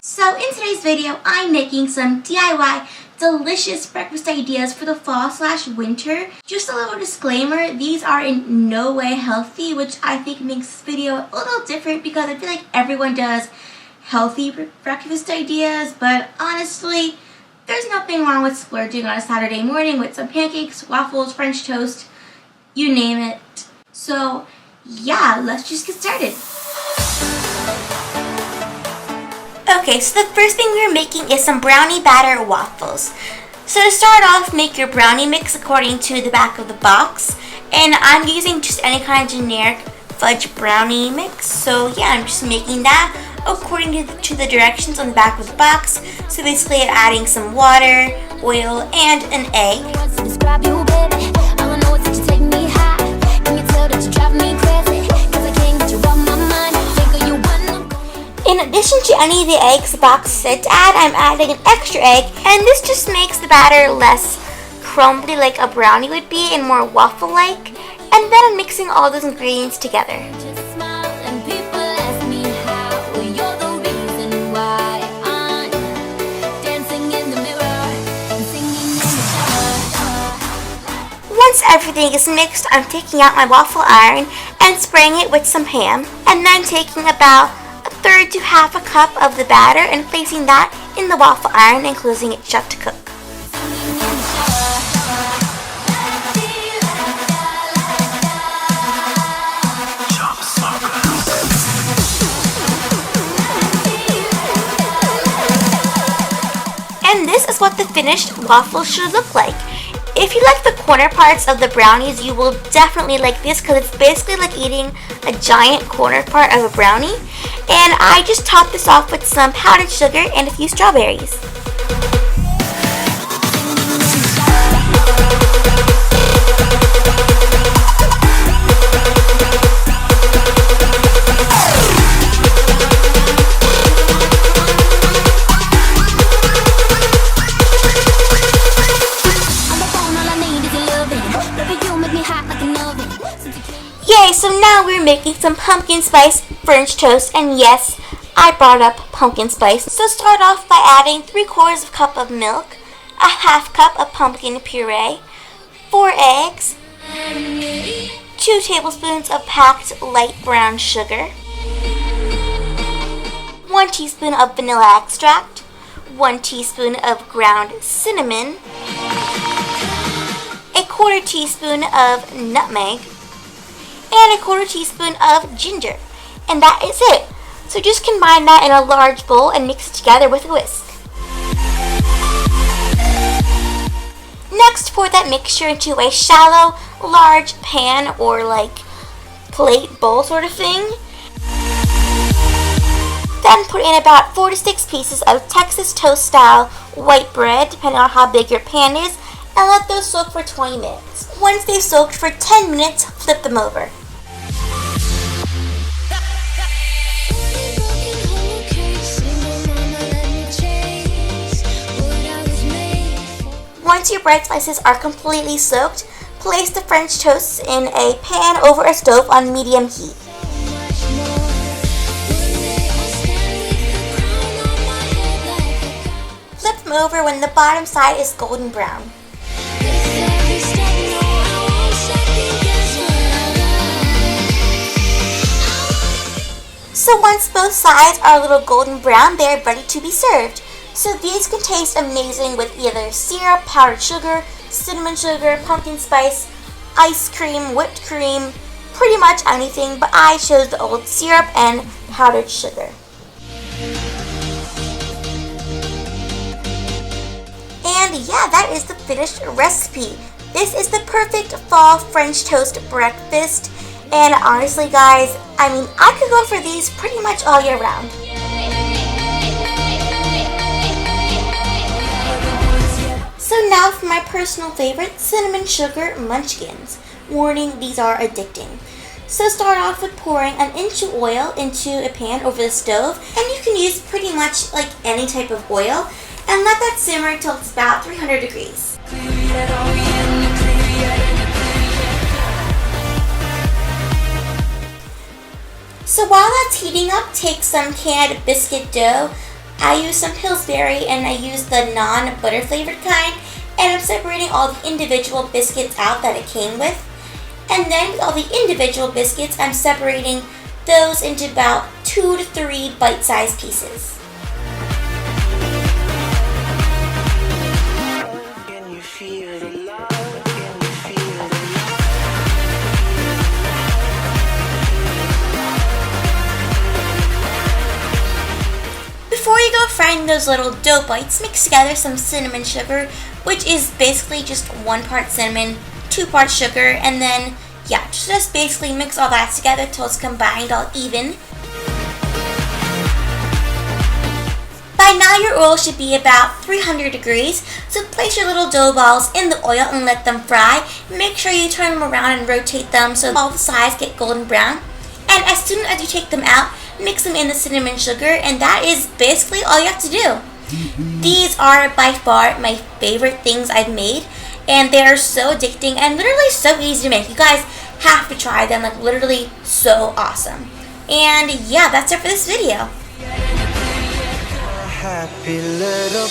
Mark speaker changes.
Speaker 1: So in today's video, I'm making some DIY delicious breakfast ideas for the fall/winter. Just a little disclaimer, these are in no way healthy, which I think makes this video a little different because I feel like everyone does healthy breakfast ideas, but honestly, there's nothing wrong with splurging on a Saturday morning with some pancakes, waffles, French toast, you name it. So yeah, let's just get started. Okay, so the first thing we're making is some brownie batter waffles. So to start off, make your brownie mix according to the back of the box. And I'm using just any kind of generic fudge brownie mix. So yeah, I'm just making that according to the directions on the back of the box. So basically I'm adding some water, oil, and an egg. In addition to any of the eggs the box said to add, I'm adding an extra egg, and this just makes the batter less crumbly like a brownie would be and more waffle-like. And then I'm mixing all those ingredients together. Once everything is mixed, I'm taking out my waffle iron and spraying it with some ham, and then taking about a third to half a cup of the batter and placing that in the waffle iron and closing it shut to cook. And this is what the finished waffle should look like. If you like the corner parts of the brownies, you will definitely like this because it's basically like eating a giant corner part of a brownie. And I just topped this off with some powdered sugar and a few strawberries. Yay, so now we're making some pumpkin spice French toast, and yes, I brought up pumpkin spice. So start off by adding 3/4 cup of milk, a half cup of pumpkin puree, 4 eggs, 2 tablespoons of packed light brown sugar, 1 teaspoon of vanilla extract, 1 teaspoon of ground cinnamon, a 1/4 teaspoon of nutmeg, and a 1/4 teaspoon of ginger. And that is it. So just combine that in a large bowl and mix it together with a whisk. Next, pour that mixture into a shallow, large pan or like plate bowl sort of thing. Then put in about 4 to 6 pieces of Texas toast style white bread, depending on how big your pan is, and let those soak for 20 minutes. Once they've soaked for 10 minutes, flip them over. Once your bread slices are completely soaked, place the French toasts in a pan over a stove on medium heat. Flip them over when the bottom side is golden brown. So once both sides are a little golden brown, they are ready to be served. So these can taste amazing with either syrup, powdered sugar, cinnamon sugar, pumpkin spice, ice cream, whipped cream, pretty much anything, but I chose the old syrup and powdered sugar. And yeah, that is the finished recipe. This is the perfect fall French toast breakfast. And honestly guys, I mean, I could go for these pretty much all year round. So now for my personal favorite, cinnamon sugar munchkins. Warning, these are addicting. So start off with pouring an inch of oil into a pan over the stove, and you can use pretty much like any type of oil, and let that simmer until it's about 300 degrees. So while that's heating up, take some canned biscuit dough, I use some Pillsbury and I use the non-butter flavored kind, and I'm separating all the individual biscuits out that it came with. And then with all the individual biscuits, I'm separating those into about 2 to 3 bite-sized pieces.
Speaker 2: Can you feel the love? Can you feel the love?
Speaker 1: Before you go frying those little dough bites, mix together some cinnamon sugar, which is basically just 1 part cinnamon, 2 parts sugar, and then just basically mix all that together till it's combined all even. By now your oil should be about 300 degrees, so place your little dough balls in the oil and let them fry. Make sure you turn them around and rotate them so all the sides get golden brown. And as soon as you take them out, mix them in the cinnamon sugar, and that is basically all you have to do. These are by far my favorite things I've made, and they are so addicting and literally so easy to make. You guys have to try them, like literally so awesome. And yeah, that's it for this video.
Speaker 2: Happy little